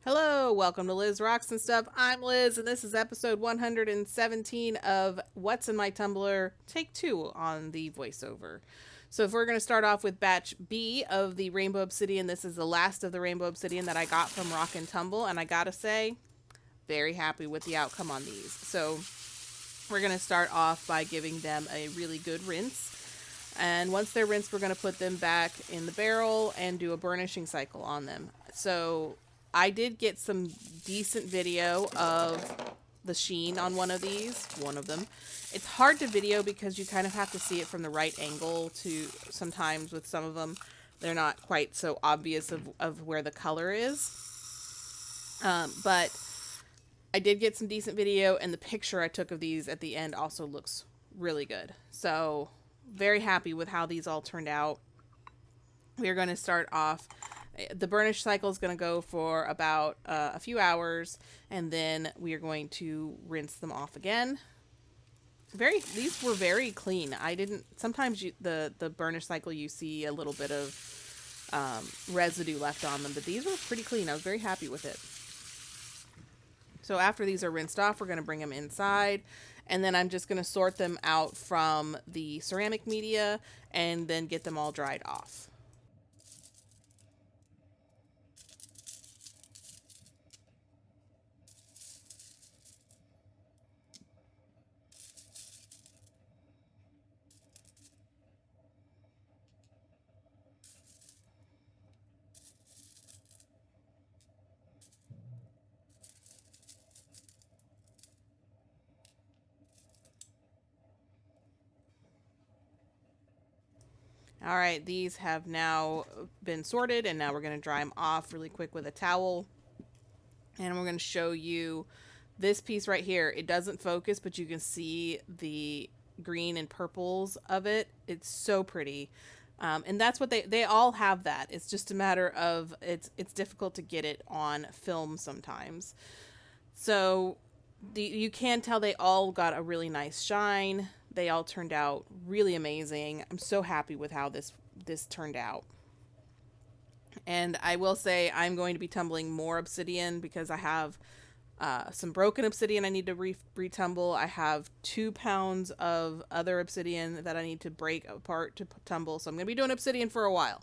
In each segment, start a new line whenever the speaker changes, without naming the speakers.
Hello, welcome to Liz Rocks and Stuff. I'm Liz, and this is episode 117 of What's in My Tumbler, take 2 on the voiceover. So if we're going to start off with batch B of the Rainbow Obsidian, this is the last of the Rainbow Obsidian that I got from Rock and Tumble, and I gotta say, very happy with the outcome on these. So we're going to start off by giving them a really good rinse. And once they're rinsed, we're going to put them back in the barrel and do a burnishing cycle on them. So I did get some decent video of the sheen on one of them. It's hard to video because you kind of have to see it from the right angle to sometimes with some of them. They're not quite so obvious of where the color is. But I did get some decent video, and the picture I took of these at the end also looks really good. So very happy with how these all turned out. We are going to start off. The burnish cycle is going to go for about a few hours, and then we are going to rinse them off again. These were very clean. Sometimes the burnish cycle you see a little bit of residue left on them, but these were pretty clean. I was very happy with it. So after these are rinsed off, we're going to bring them inside, and then I'm just going to sort them out from the ceramic media and then get them all dried off. All right, these have now been sorted, and now we're going to dry them off really quick with a towel. And we're going to show you this piece right here. It doesn't focus, but you can see the green and purples of it. It's so pretty. And that's what they all have that. It's just a matter of it's difficult to get it on film sometimes. So you can tell they all got a really nice shine. They all turned out really amazing. I'm so happy with how this turned out. And I will say I'm going to be tumbling more obsidian because I have some broken obsidian I need to retumble. I have 2 pounds of other obsidian that I need to break apart to tumble. So I'm going to be doing obsidian for a while.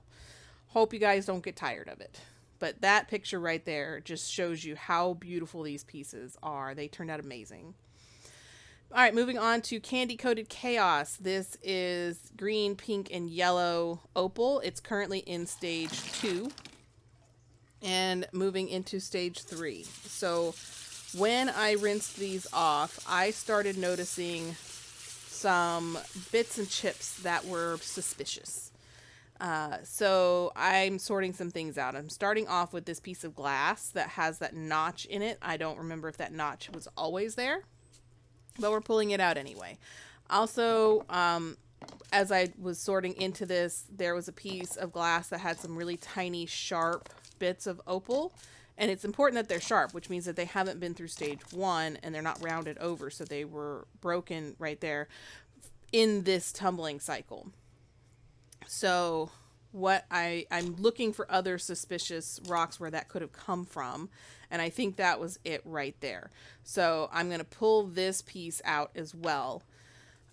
Hope you guys don't get tired of it. But that picture right there just shows you how beautiful these pieces are. They turned out amazing. All right, moving on to Candy Coated Chaos. This is green, pink, and yellow opal. It's currently in stage 2 and moving into stage 3. So when I rinsed these off, I started noticing some bits and chips that were suspicious. So I'm sorting some things out. I'm starting off with this piece of glass that has that notch in it. I don't remember if that notch was always there, but we're pulling it out anyway. Also, as I was sorting into this, there was a piece of glass that had some really tiny, sharp bits of opal. And it's important that they're sharp, which means that they haven't been through stage 1 and they're not rounded over. So they were broken right there in this tumbling cycle. So I'm looking for other suspicious rocks where that could have come from. And I think that was it right there. So I'm going to pull this piece out as well.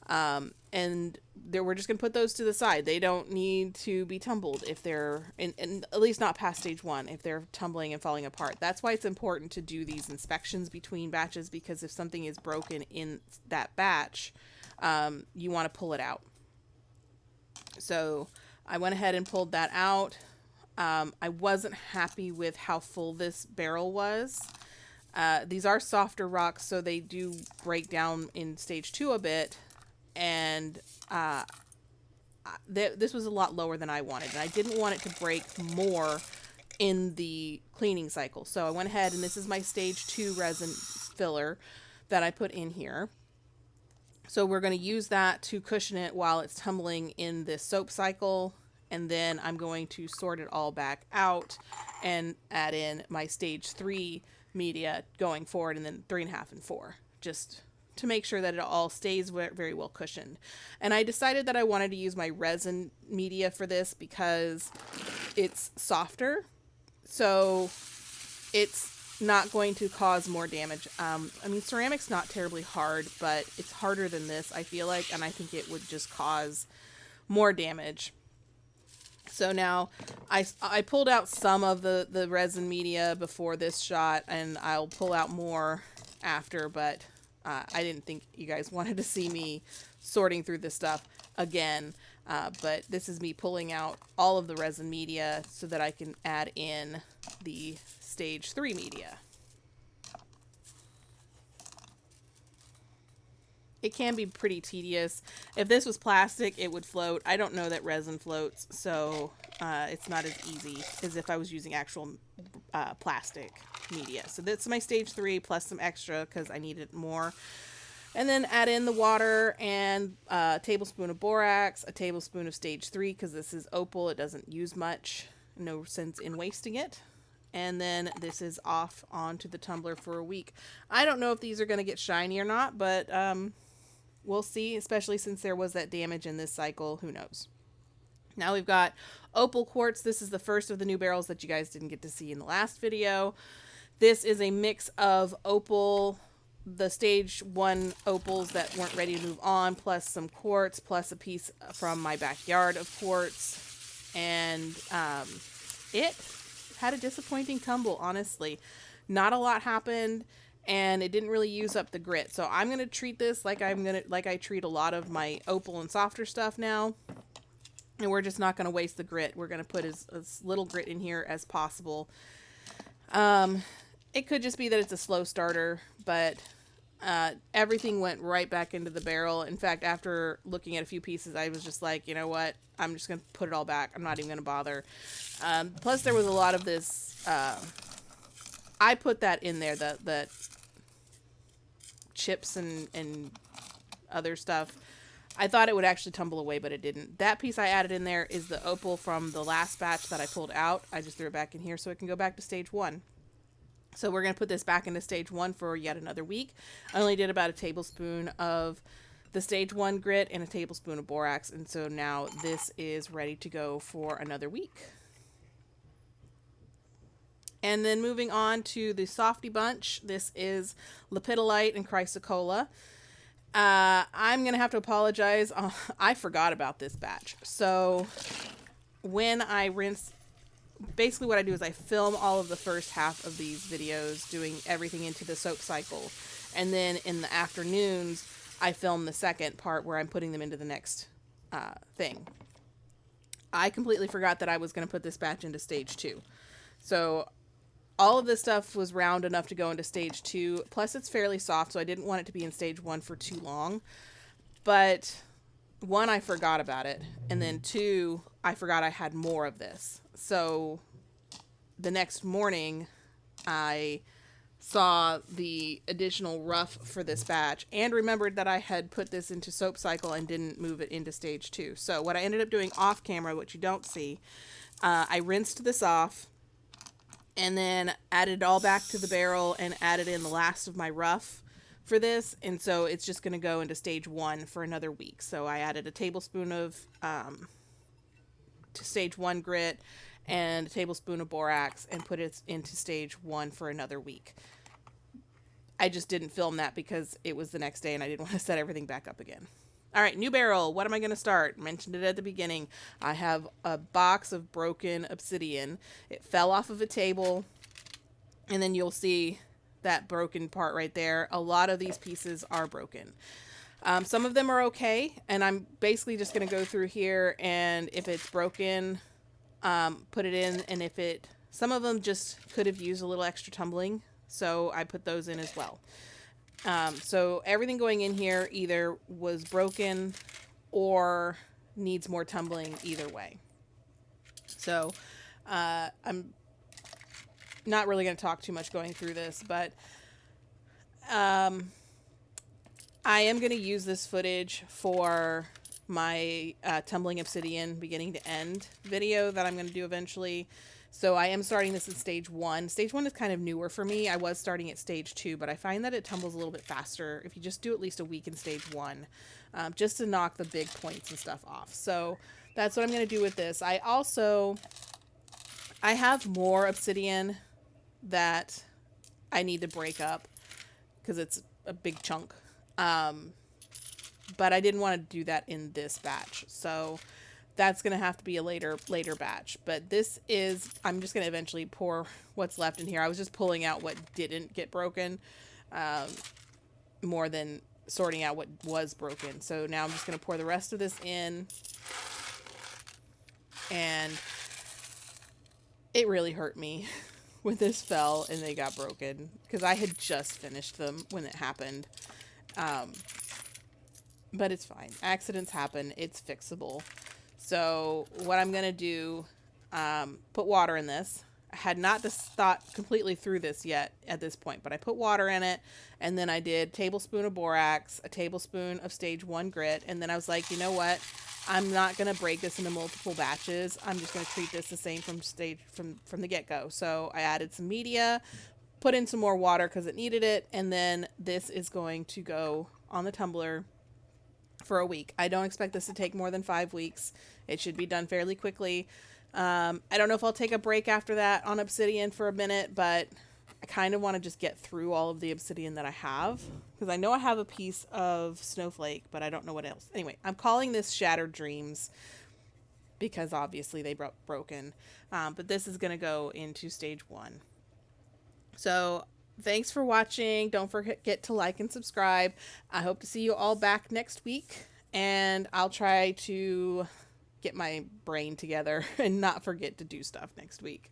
And we're just going to put those to the side. They don't need to be tumbled if they're, and at least not past stage 1, if they're tumbling and falling apart. That's why it's important to do these inspections between batches, because if something is broken in that batch, you want to pull it out. So I went ahead and pulled that out. I wasn't happy with how full this barrel was. These are softer rocks, so they do break down in stage 2 a bit. And this was a lot lower than I wanted. And I didn't want it to break more in the cleaning cycle. So I went ahead, and this is my stage 2 resin filler that I put in here. So we're going to use that to cushion it while it's tumbling in this soap cycle. And then I'm going to sort it all back out and add in my stage 3 media going forward, and then 3.5 and 4, just to make sure that it all stays very well cushioned. And I decided that I wanted to use my resin media for this because it's softer. So it's not going to cause more damage. I mean, ceramic's not terribly hard, but it's harder than this, I feel like, and I think it would just cause more damage. So now I pulled out some of the resin media before this shot, and I'll pull out more after, but I didn't think you guys wanted to see me sorting through this stuff again. But this is me pulling out all of the resin media so that I can add in the stage 3 media. It can be pretty tedious. If this was plastic, it would float. I don't know that resin floats, so it's not as easy as if I was using actual plastic media. So that's my stage 3 plus some extra because I needed more. And then add in the water and a tablespoon of borax, a tablespoon of stage 3 because this is opal. It doesn't use much. No sense in wasting it. And then this is off onto the tumbler for a week. I don't know if these are going to get shiny or not, but we'll see, especially since there was that damage in this cycle. Who knows? Now we've got Opal Quartz. This is the first of the new barrels that you guys didn't get to see in the last video. This is a mix of opal, the stage 1 opals that weren't ready to move on, plus some quartz, plus a piece from my backyard of quartz. And it had a disappointing tumble, honestly. Not a lot happened, and it didn't really use up the grit. So I'm gonna treat this like I treat a lot of my opal and softer stuff now. And we're just not gonna waste the grit. We're gonna put as little grit in here as possible. It could just be that it's a slow starter, but everything went right back into the barrel. In fact, after looking at a few pieces, I was just like, you know what? I'm just going to put it all back. I'm not even going to bother. Plus, there was a lot of this. I put that in there, the chips and other stuff. I thought it would actually tumble away, but it didn't. That piece I added in there is the opal from the last batch that I pulled out. I just threw it back in here so it can go back to stage 1. So we're going to put this back into stage 1 for yet another week. I only did about a tablespoon of the stage 1 grit and a tablespoon of borax. And so now this is ready to go for another week. And then moving on to the Softy Bunch. This is lepidolite and chrysocolla. I'm going to have to apologize. I forgot about this batch. So when I rinse, basically what I do is I film all of the first half of these videos doing everything into the soap cycle. And then in the afternoons, I film the second part where I'm putting them into the next thing. I completely forgot that I was going to put this batch into stage 2. So all of this stuff was round enough to go into stage 2. Plus it's fairly soft, so I didn't want it to be in stage 1 for too long. But 1, I forgot about it. And then 2, I forgot I had more of this. So the next morning, I saw the additional rough for this batch and remembered that I had put this into soap cycle and didn't move it into stage 2. So what I ended up doing off camera, which you don't see, I rinsed this off and then added it all back to the barrel and added in the last of my rough for this. And so it's just going to go into stage 1 for another week. So I added a tablespoon of to stage 1 grit and a tablespoon of borax and put it into stage 1 for another week. I just didn't film that because it was the next day and I didn't want to set everything back up again. All right, new barrel. What am I going to start? Mentioned it at the beginning. I have a box of broken obsidian. It fell off of a table, and then you'll see that broken part right there. A lot of these pieces are broken. Some of them are okay, and I'm basically just going to go through here, and if it's broken, put it in, and if it... Some of them just could have used a little extra tumbling, so I put those in as well. So everything going in here either was broken or needs more tumbling either way. So I'm not really going to talk too much going through this, but I am going to use this footage for my tumbling obsidian beginning to end video that I'm going to do eventually. So I am starting this in stage 1. Stage 1 is kind of newer for me. I was starting at stage 2, but I find that it tumbles a little bit faster if you just do at least a week in stage 1, just to knock the big points and stuff off. So that's what I'm going to do with this. I have more obsidian that I need to break up because it's a big chunk. But I didn't want to do that in this batch. So that's going to have to be a later batch. But this is, I'm just going to eventually pour what's left in here. I was just pulling out what didn't get broken, more than sorting out what was broken. So now I'm just going to pour the rest of this in. And it really hurt me when this fell and they got broken, because I had just finished them when it happened. But it's fine. Accidents happen. It's fixable. So what I'm going to do, put water in this. I had not thought completely through this yet at this point, but I put water in it, and then I did a tablespoon of borax, a tablespoon of stage 1 grit, and then I was like, you know what? I'm not going to break this into multiple batches. I'm just going to treat this the same from the get-go. So I added some media, put in some more water because it needed it, and then this is going to go on the tumbler for a week. I don't expect this to take more than 5 weeks. It should be done fairly quickly. I don't know if I'll take a break after that on Obsidian for a minute, but I kind of want to just get through all of the Obsidian that I have, because I know I have a piece of Snowflake, but I don't know what else. Anyway, I'm calling this Shattered Dreams because obviously they broken. But this is going to go into stage 1. So thanks for watching. Don't forget to like and subscribe. I hope to see you all back next week, and I'll try to get my brain together and not forget to do stuff next week.